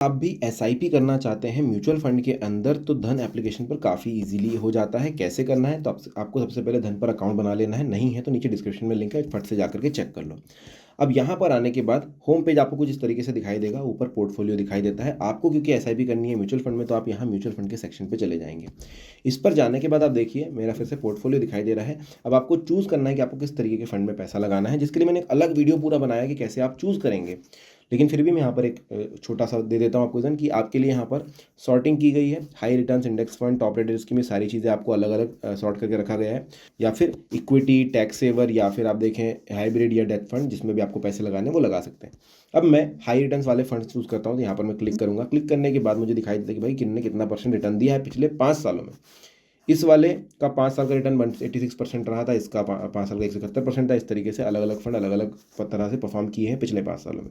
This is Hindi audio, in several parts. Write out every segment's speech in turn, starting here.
आप भी एसआईपी करना चाहते हैं म्यूचुअल फंड के अंदर तो धन एप्लीकेशन पर काफ़ी इजीली हो जाता है। कैसे करना है तो आपको सबसे पहले धन पर अकाउंट बना लेना है। नहीं है तो नीचे डिस्क्रिप्शन में लिंक है, फट से जाकर के चेक कर लो। अब यहाँ पर आने के बाद होम पेज आपको कुछ इस तरीके से दिखाई देगा। ऊपर पोर्टफोलियो दिखाई देता है। आपको क्योंकि एसआईपी करनी है म्यूचुअल फंड में तो आप यहाँ म्यूचुअल फंड के सेक्शन पे चले जाएंगे। इस पर जाने के बाद आप देखिए मेरा फिर से पोर्टफोलियो दिखाई दे रहा है। अब आपको चूज़ करना है कि आपको किस तरीके के फंड में पैसा लगाना है, जिसके लिए मैंने एक अलग वीडियो पूरा बनाया कि कैसे आप चूज़ करेंगे। लेकिन फिर भी मैं यहाँ पर एक छोटा सा दे देता हूँ आपको रीज़न कि आपके लिए यहाँ पर सॉर्टिंग की गई है। High returns index fund, top rated scheme में सारी चीज़ें आपको अलग अलग सॉर्ट करके रखा गया है। या फिर इक्विटी, टैक्स सेवर, या फिर आप देखें हाइब्रिड या डेथ फंड जिसमें भी आपको पैसे लगाने हैं वो लगा सकते हैं। अब मैं हाई रिटर्न्स वाले फंड चूज़ करता हूँ तो यहाँ पर मैं क्लिक करूँगा। क्लिक करने के बाद मुझे दिखाई देता है कि भाई कितने कितना परसेंट रिटर्न दिया है पिछले 5 सालों में। इस वाले का 5 साल का रिटर्न 186% रहा था, इसका 5 साल का 171% था। इस तरीके से अलग अलग फंड अलग अलग तरह से परफॉर्म किए हैं पिछले 5 सालों में।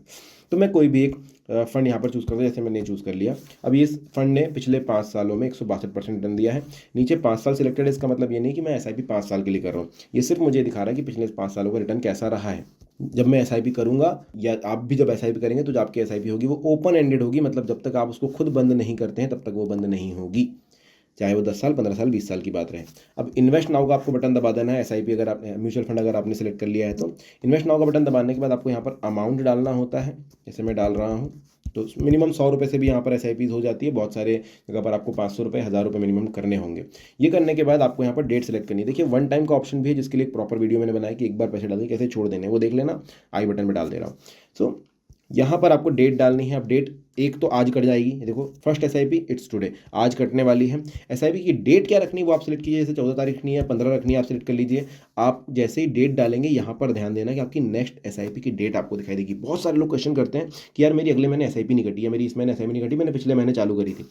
तो मैं कोई भी एक फंड यहाँ पर चूज़ करता हूँ, जैसे मैंने चूज़ कर लिया। अब इस फंड ने पिछले 5 सालों में 162% रिटर्न दिया है। नीचे 5 साल सिलेक्टेड है, इसका मतलब ये नहीं कि मैं एसआईपी 5 साल के लिए कर रहा हूँ। ये सिर्फ मुझे दिखा रहा है कि पिछले 5 सालों का रिटर्न कैसा रहा है। जब मैं एसआईपी करूँगा या आप भी जब एसआईपी करेंगे तो जो आपकी एसआईपी होगी वो ओपन एंडेड होगी, मतलब जब तक आप उसको खुद बंद नहीं करते हैं तब तक वो बंद नहीं होगी, चाहे वो 10 साल, 15 साल, 20 साल की बात रहे। अब इन्वेस्ट नाउ का आपको बटन दबा देना है। एसआईपी अगर आप म्यूचुअल फंड अगर आपने सेलेक्ट कर लिया है तो इन्वेस्ट नाउ का बटन दबाने के बाद आपको यहाँ पर अमाउंट डालना होता है। जैसे मैं डाल रहा हूँ तो मिनिमम 100 रुपये से भी यहाँ पर एसआईपीज हो जाती है। बहुत सारे जगह पर आपको 500 रुपये, 1000 रुपये मिनिमम करने होंगे। ये करने के बाद आपको यहाँ पर डेट सेलेक्ट करनी है। देखिए वन टाइम का ऑप्शन भी है जिसके लिए एक प्रॉपर वीडियो मैंने बनाया कि एक बार पैसे डाल के कैसे छोड़ देने, वो देख लेना, आई बटन में डाल दे रहा हूँ। सो यहाँ पर आपको डेट डालनी है। अब डेट एक तो आज कट जाएगी, देखो फर्स्ट एसआईपी इट्स टुडे, आज कटने वाली है। एसआईपी की डेट क्या रखनी है वो आप सिलेक्ट कीजिए। जैसे 14 तारीख रखनी है, 15 रखनी है, आप सिलेक्ट कर लीजिए। आप जैसे ही डेट डालेंगे यहाँ पर ध्यान देना कि आपकी नेक्स्ट एसआईपी की डेट आपको दिखाई देगी। बहुत सारे लोग क्वेश्चन करते हैं कि यार मेरी अगले महीने एसआईपी नहीं कटी है, मेरी इस महीने एसआईपी नहीं कटी, मैंने पिछले महीने चालू करी थी।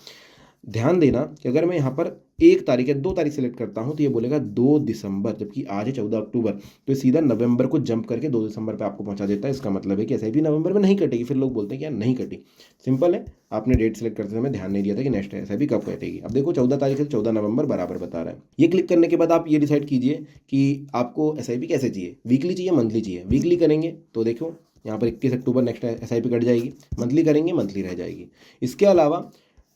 ध्यान देना कि अगर मैं यहाँ पर 1 तारीख या 2 तारीख सेलेक्ट करता हूँ तो ये बोलेगा 2 दिसंबर, जबकि आज है 14 अक्टूबर, तो ये सीधा नवंबर को जंप करके 2 दिसंबर पे आपको पहुँचा देता है। इसका मतलब है कि एसआईपी नवंबर में नहीं कटेगी। फिर लोग बोलते हैं कि यार नहीं कटी। सिंपल है, आपने डेट सेलेक्ट करते समय ध्यान नहीं दिया था कि नेक्स्ट एसआईपी कब कटेगी। अब देखो 14 तारीख से 14 नवंबर बराबर बता रहा है। ये क्लिक करने के बाद आप ये डिसाइड कीजिए कि आपको एसआईपी कैसे चाहिए, वीकली चाहिए, मंथली चाहिए। वीकली करेंगे तो देखो यहाँ पर 21 अक्टूबर नेक्स्ट एसआईपी कट जाएगी। मंथली करेंगे मंथली रह जाएगी। इसके अलावा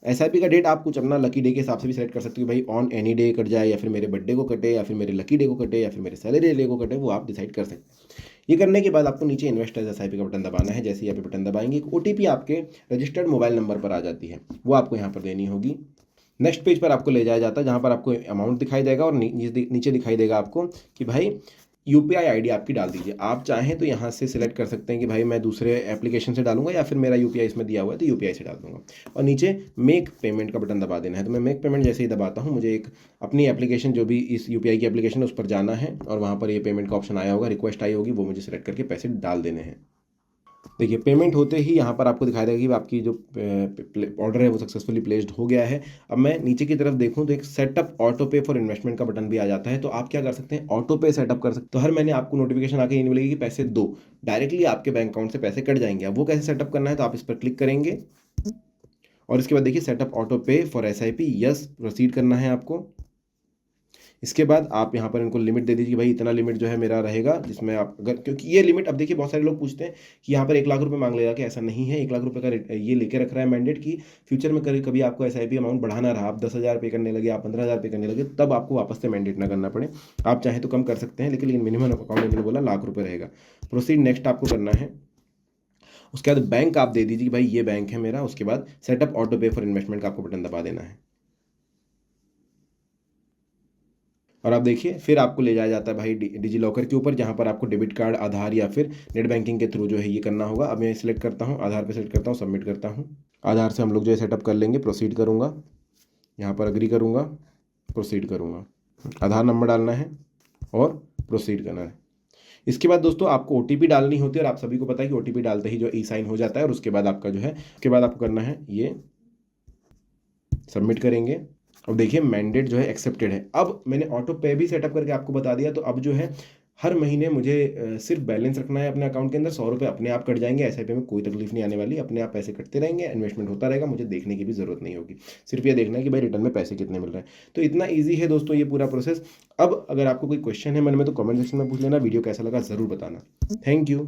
एसआईपी का डेट आप कुछ अपना लकी डे के हिसाब से भी सेलेक्ट कर सकते हो। भाई ऑन एनी डे कट जाए, या फिर मेरे बर्थडे को कटे, या फिर मेरे लकी डे को कटे, या फिर मेरे सैलरी डे को कटे, वो आप डिसाइड कर सकते हैं। ये करने के बाद आपको नीचे इन्वेस्टर्स एसआईपी का बटन दबाना है। जैसे ही यहाँ पे बटन दबाएंगे एक ओटीपी आपके रजिस्टर्ड मोबाइल नंबर पर आ जाती है, वो आपको यहाँ पर देनी होगी। नेक्स्ट पेज पर आपको ले जाया जाता है जहाँ पर आपको अमाउंट दिखाई देगा और नीचे दिखाई देगा आपको कि भाई यूपीआई आईडी आपकी डाल दीजिए। आप चाहें तो यहाँ से सिलेक्ट कर सकते हैं कि भाई मैं दूसरे एप्लीकेशन से डालूंगा या फिर मेरा यूपीआई इसमें दिया हुआ है तो यूपीआई से डाल दूंगा। और नीचे मेक पेमेंट का बटन दबा देना है। तो मैं मेक पेमेंट जैसे ही दबाता हूँ, मुझे एक अपनी एप्लीकेशन जो भी इस यूपीआई की एप्लीकेशन है उस पर जाना है और वहाँ पर ये पेमेंट का ऑप्शन आया होगा, रिक्वेस्ट आई होगी, वो मुझे सिलेक्ट करके पैसे डाल देने हैं। देखिए पेमेंट होते ही यहाँ पर आपको दिखाई देगा कि आपकी जो ऑर्डर है वो सक्सेसफुली प्लेस्ड हो गया है। अब मैं नीचे की तरफ देखूँ तो एक सेटअप ऑटो पे फॉर इन्वेस्टमेंट का बटन भी आ जाता है। तो आप क्या कर सकते हैं, ऑटो पे सेटअप कर सकते। तो हर महीने आपको नोटिफिकेशन आके ये नहीं मिलेगी कि पैसे दो, डायरेक्टली आपके बैंक अकाउंट से पैसे कट जाएंगे। अब वो कैसे सेटअप करना है, तो आप इस पर क्लिक करेंगे और इसके बाद देखिए सेटअप ऑटो पे फॉर एसआईपी, यस प्रोसीड करना है आपको। इसके बाद आप यहाँ पर इनको लिमिट दे दीजिए, भाई इतना लिमिट जो है मेरा रहेगा, जिसमें आप अगर, क्योंकि ये लिमिट, अब देखिए बहुत सारे लोग पूछते हैं कि यहाँ पर 1 लाख रुपए मांग लेगा, कि ऐसा नहीं है। 1 लाख रुपए का ये लेके रख रहा है मैंडेट कि फ्यूचर में कभी आपको एसआईपी अमाउंट बढ़ाना रहा, आप 10,000 पे करने लगे, आप 15,000 पे करने लगे, तब आपको वापस से मैंडेट ना करना पड़े। आप चाहें तो कम कर सकते हैं, लेकिन मिनिमम अकाउंट मैंने बोला लाख रुपये रहेगा। प्रोसीड नेक्स्ट आपको करना है। उसके बाद बैंक आप दे दीजिए कि भाई ये बैंक है मेरा। उसके बाद सेटअप ऑटो पे फॉर इन्वेस्टमेंट का आपको बटन दबा देना है और आप देखिए फिर आपको ले जाया जाता है भाई डिजी लॉकर के ऊपर, जहाँ पर आपको डेबिट कार्ड, आधार या फिर नेट बैंकिंग के थ्रू जो है ये करना होगा। अब मैं सिलेक्ट करता हूँ, आधार पे सेलेक्ट करता हूँ, सबमिट करता हूँ। आधार से हम लोग जो है सेटअप कर लेंगे। प्रोसीड करूँगा, यहाँ पर अग्री करूँगा, प्रोसीड करूँगा। आधार नंबर डालना है और प्रोसीड करना है। इसके बाद दोस्तों आपको ओटीपी डालनी होती है और आप सभी को पता है कि ओटीपी डालते ही जो ई साइन हो जाता है। और उसके बाद आपका जो है, उसके बाद आपको करना है ये सबमिट करेंगे। अब देखिए मैंडेट जो है एक्सेप्टेड है। अब मैंने ऑटो पे भी सेटअप करके आपको बता दिया। तो अब जो है हर महीने मुझे सिर्फ बैलेंस रखना है अपने अकाउंट के अंदर। 100 रुपये अपने आप कट जाएंगे, एसआईपी में कोई तकलीफ नहीं आने वाली, अपने आप पैसे कटते रहेंगे, इन्वेस्टमेंट होता रहेगा, मुझे देखने की भी जरूरत नहीं होगी। सिर्फ ये देखना है कि भाई रिटर्न में पैसे कितने मिल रहे हैं। तो इतना ईजी है दोस्तों ये पूरा प्रोसेस। अब अगर आपको कोई क्वेश्चन है मन में तो कमेंट सेक्शन में पूछ लेना। वीडियो कैसा लगा ज़रूर बताना। Thank you.